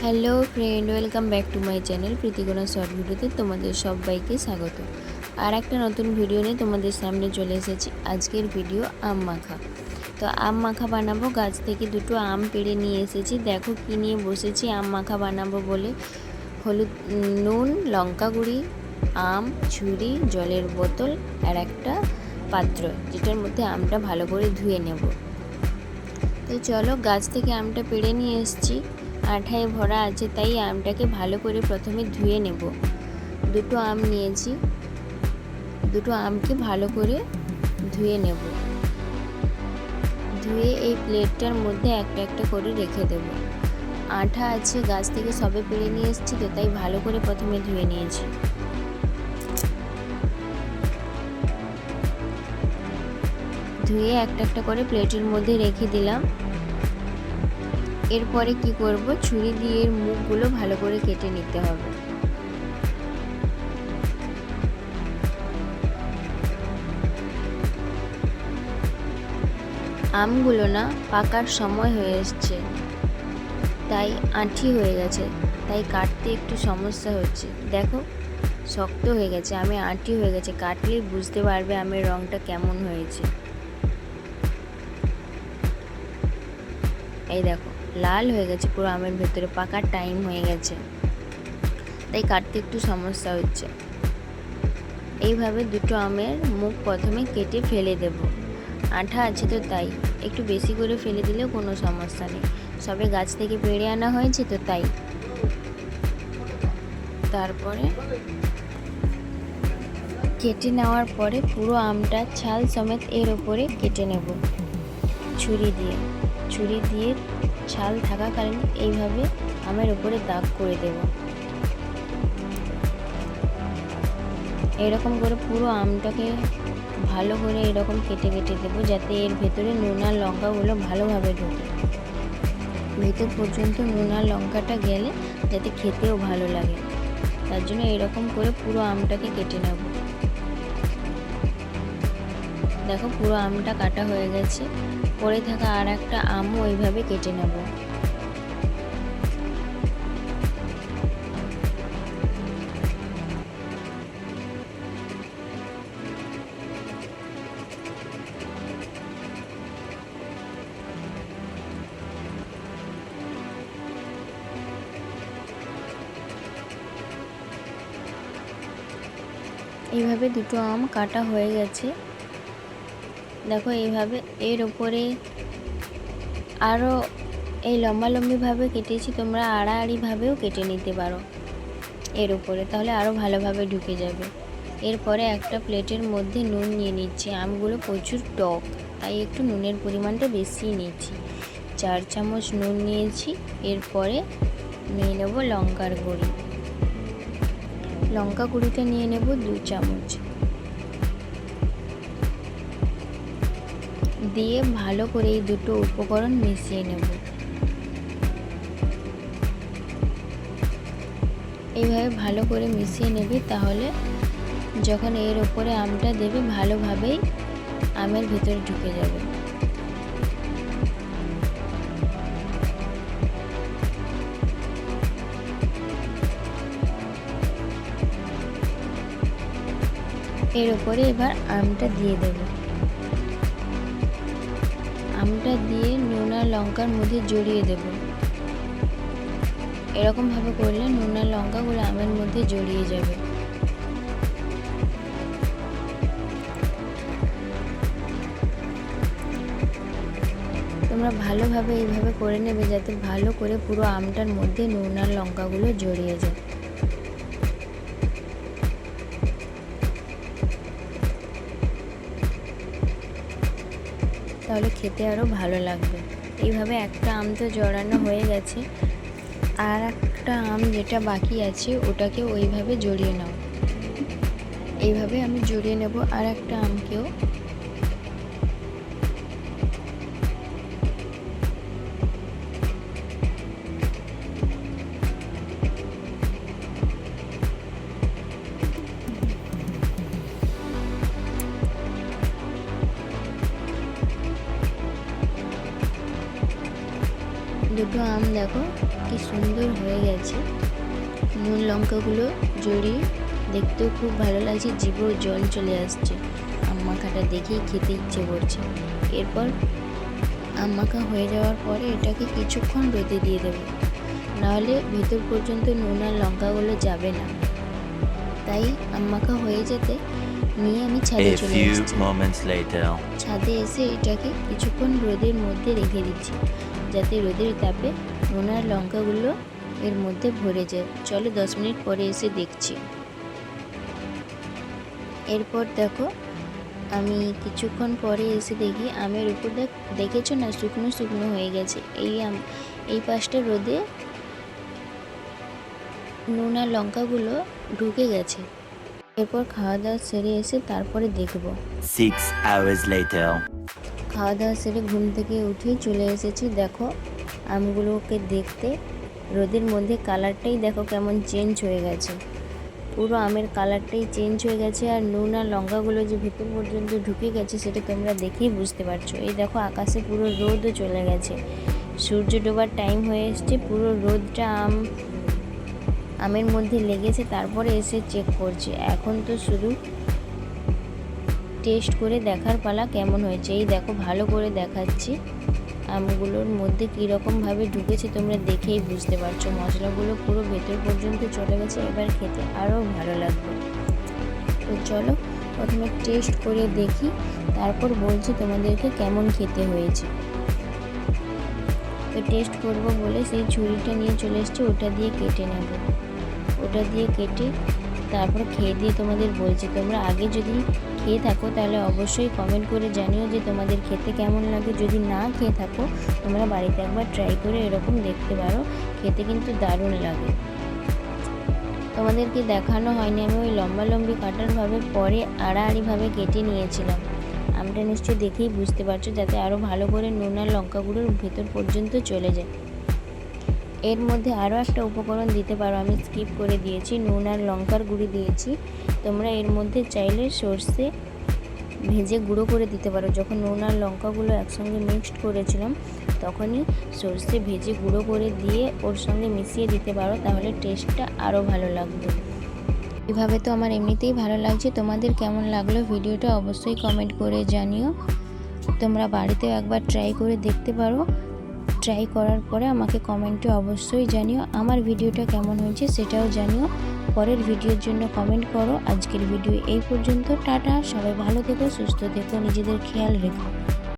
Hello friend, welcome back to my channel Pritikona short ভিডিওতে তোমাদের সবাইকে স্বাগত। আর একটা নতুন ভিডিও নিয়ে তোমাদের সামনে চলে এসেছি। আজকের ভিডিও আম মাখা। তো আম মাখা বানাবো। গাছ থেকে দুটো আম পেড়ে নিয়ে এসেছি। দেখো কি নিয়ে বসেছি আম মাখা বানাবো বলে। হলুদ, নুন, লঙ্কা গুঁড়ি, আম, ছুরি, জলের বোতল আর একটা পাত্র, যেটার মধ্যে আমটা ভালো করে ধুয়ে নেব। তো চলো, গাছ থেকে আমটা পেড়ে নিয়ে এসেছি। আঠায় ভরা আছে, তাই আমটাকে ভালো করে প্রথমে ধুয়ে নেব। দুটো আম নিয়েছি, দুটো আমকে ভালো করে ধুয়ে নেব। ধুয়ে এই প্লেটটার মধ্যে একটা একটা করে রেখে দেব। আঠা আছে, গাছ থেকে সবে পেড়ে নিয়ে এসেছি, তো তাই ভালো করে প্রথমে ধুয়ে নিয়েছি। ধুয়ে একটা একটা করে প্লেটের মধ্যে রেখে দিলাম। এরপরে কি করব, ছুরি দিয়ে এর মুখগুলো ভালো করে কেটে নিতে হবে। আমগুলো না পাকার সময় হয়ে এসছে, তাই আঁঠি হয়ে গেছে, তাই কাটতে একটু সমস্যা হচ্ছে। দেখো শক্ত হয়ে গেছে, আমি আঁঠি হয়ে গেছে, কাটলেই বুঝতে পারবে আমের রঙটা কেমন হয়েছে। এই দেখো লাল হয়ে গেছে পুরো আমের ভেতরে, পাকার টাইম হয়ে গেছে, তাই কাটতে একটু সমস্যা হচ্ছে। এইভাবে দুটো আমের মুখ প্রথমে কেটে ফেলে দেব। আঠা আছে তো তাই একটু বেশি করে ফেলে দিলেও কোনো সমস্যা নেই, সবে গাছ থেকে পেড়ে আনা হয়েছে তো তাই। তারপরে কেটে নেওয়ার পরে পুরো আমটা ছাল সমেত এর ওপরে কেটে নেব ছুরি দিয়ে ছাল থাকাকালীন এইভাবে আমের ওপরে দাগ করে দেব। এরকম করে পুরো আমটাকে ভালো করে এরকম কেটে কেটে দেবো, যাতে এর ভেতরে নুন আর লঙ্কাগুলো ভালোভাবে ঢোকে। ভেতর পর্যন্ত নুন আর লঙ্কাটা গেলে যাতে খেতেও ভালো লাগে, তার জন্য এরকম করে পুরো আমটাকে কেটে নেব। দেখো পুরো আমটা কাটা হয়ে গেছে। পরে থাকা আর একটা আমও ওইভাবে কেটে নেব। এইভাবে দুটো আম কাটা হয়ে গেছে। দেখো এইভাবে এর ওপরে আরও এই লম্বালম্বিভাবে কেটেছি, তোমরা আড়াআড়িভাবেও কেটে নিতে পারো এর উপরে, তাহলে আরও ভালোভাবে ঢুকে যাবে। এরপরে একটা প্লেটের মধ্যে নুন নিয়ে নিচ্ছি। আমগুলো প্রচুর টক, তাই একটু নুনের পরিমাণটা বেশি নিয়েছি, 4 চামচ নুন নিয়েছি। এরপরে নিয়ে নেব লঙ্কার গুঁড়ি, লঙ্কা গুঁড়িটা নিয়ে নেব 2 চামচ, দিয়ে ভালো করে এই দুটো উপকরণ মিশিয়ে নেব। এইভাবে ভালো করে মিশিয়ে নেবে, তাহলে যখন এর ওপরে আমটা দেবে ভালোভাবেই আমের ভেতরে ঢুকে যাবে। এর ওপরে এবার আমটা দিয়ে দেব। আমটা দিয়ে নুন আর লঙ্কার মধ্যে জড়িয়ে দেব। এরকমভাবে করলে নুন আর লঙ্কাগুলো আমের মধ্যে জড়িয়ে যাবে। তোমরা ভালোভাবে এইভাবে করে নেবে, যাতে ভালো করে পুরো আমটার মধ্যে নুন আর লঙ্কাগুলো জড়িয়ে যায়। তাহলে খেতে আরও ভালো লাগবে। এইভাবে একটা আম তো জড়ানো হয়ে গেছে, আর একটা আম যেটা বাকি আছে ওটাকে ওইভাবে জড়িয়ে নাও। এইভাবে আমি জড়িয়ে নেব আর একটা আমকেও। দুটো আম দেখো কি সুন্দর হয়ে গেছে। নুন লঙ্কাগুলো জড়িয়ে দেখতেও খুব ভালো লাগছে, জিভেও জল চলে আসছে। আম মাখাটা দেখেই খেতে ইচ্ছে করছে। এরপর আম মাখা হয়ে যাওয়ার পরে এটাকে কিছুক্ষণ রোদে দিয়ে দেবো, নাহলে ভেতর পর্যন্ত নুন আর লঙ্কাগুলো যাবে না। তাই আম মাখা হয়ে যেতে নিয়ে আমি ছাদে চলে এসেছি। ছাদে এসে এটাকে কিছুক্ষণ রোদের মধ্যে রেখে দিচ্ছি, যাতে রোদের তাপে নুন আর লঙ্কাগুলো এর মধ্যে ভরে যায়। চলো 10 মিনিট পরে এসে দেখছি। এরপর দেখো আমি কিছুক্ষণ পরে এসে দেখি আমের উপর দেখেছো না শুকনো শুকনো হয়ে গেছে। এই পাশটা রোদে নুন আর লঙ্কাগুলো ঢুকে গেছে। এরপর খাওয়া দাওয়া সেরে এসে তারপরে দেখব। 6 hours later. খাওয়া দাওয়া সেরে ঘুম থেকে উঠেই চলে এসেছি। দেখো আমগুলোকে দেখতে, রোদের মধ্যে কালারটাই দেখো কেমন চেঞ্জ হয়ে গেছে। পুরো আমের কালারটাই চেঞ্জ হয়ে গেছে, আর নুন আর লঙ্কাগুলো যে ভিতর পর্যন্ত ঢুকে গেছে সেটা তোমরা দেখেই বুঝতে পারছো। এই দেখো আকাশে পুরো রোদও চলে গেছে, সূর্য ডোবার টাইম হয়ে এসছে। পুরো রোদটা আমের মধ্যে লেগেছে। তারপরে এসে চেক করছি। এখন তো শুধু টেস্ট করে দেখার পালা কেমন হয়েছে। এই দেখো ভালো করে দেখাচ্ছি আমগুলোর মধ্যে কীরকমভাবে ঢুকেছে, তোমরা দেখেই বুঝতে পারছো। মশলাগুলো পুরো ভেতর পর্যন্ত চলে গেছে, এবার খেতে আরও ভালো লাগবে। তো চলো প্রথমে টেস্ট করে দেখি, তারপর বলছি তোমাদেরকে কেমন খেতে হয়েছে। তো টেস্ট করব বলে সেই ছুরিটা নিয়ে চলে এসেছি, ওটা দিয়ে কেটে নেব। ওটা দিয়ে কেটে তারপর খেয়ে দিয়ে তোমাদের বলছি। তোমরা আগে যদি খেয়ে থাকো তাহলে অবশ্যই কমেন্ট করে জানিও যে তোমাদের খেতে কেমন লাগে। যদি না খেয়ে থাকো তোমরা বাড়িতে একবার ট্রাই করে এরকম দেখতে পারো, খেতে কিন্তু দারুণ লাগে। তোমাদেরকে দেখানো হয়নি, আমি ওই লম্বি কাটারভাবে পরে আড়াআড়িভাবে কেটে নিয়েছিলাম। আমটা নিশ্চয়ই দেখেই বুঝতে পারছো, যাতে আরও ভালো করে নুন আর লঙ্কাগুলোর ভেতর পর্যন্ত চলে যায়। এর মধ্যে আরও একটা উপকরণ দিতে পারো, আমি স্কিপ করে দিয়েছি, নুন আর লঙ্কার গুঁড়ি দিয়েছি। তোমরা এর মধ্যে চাইলে সর্ষে ভেজে গুঁড়ো করে দিতে পারো। যখন নুন আর লঙ্কাগুলো একসঙ্গে মিক্সড করেছিলাম তখনই সর্ষে ভেজে গুঁড়ো করে দিয়ে ওর সঙ্গে মিশিয়ে দিতে পারো, তাহলে টেস্টটা আরও ভালো লাগবে। এভাবে তো আমার এমনিতেই ভালো লাগছে। তোমাদের কেমন লাগলো ভিডিওটা অবশ্যই কমেন্ট করে জানিও। তোমরা বাড়িতেও একবার ট্রাই করে দেখতে পারো। ট্রাই করার পরে আমাকে কমেন্টে অবশ্যই জানিও আমার ভিডিওটা কেমন হয়েছে সেটাও জানিও। পরের ভিডিওর জন্য কমেন্ট করো। আজকের ভিডিও এই পর্যন্ত। টাটা, সবাই ভালো থেকো, সুস্থ থেকো, নিজেদের খেয়াল রেখো।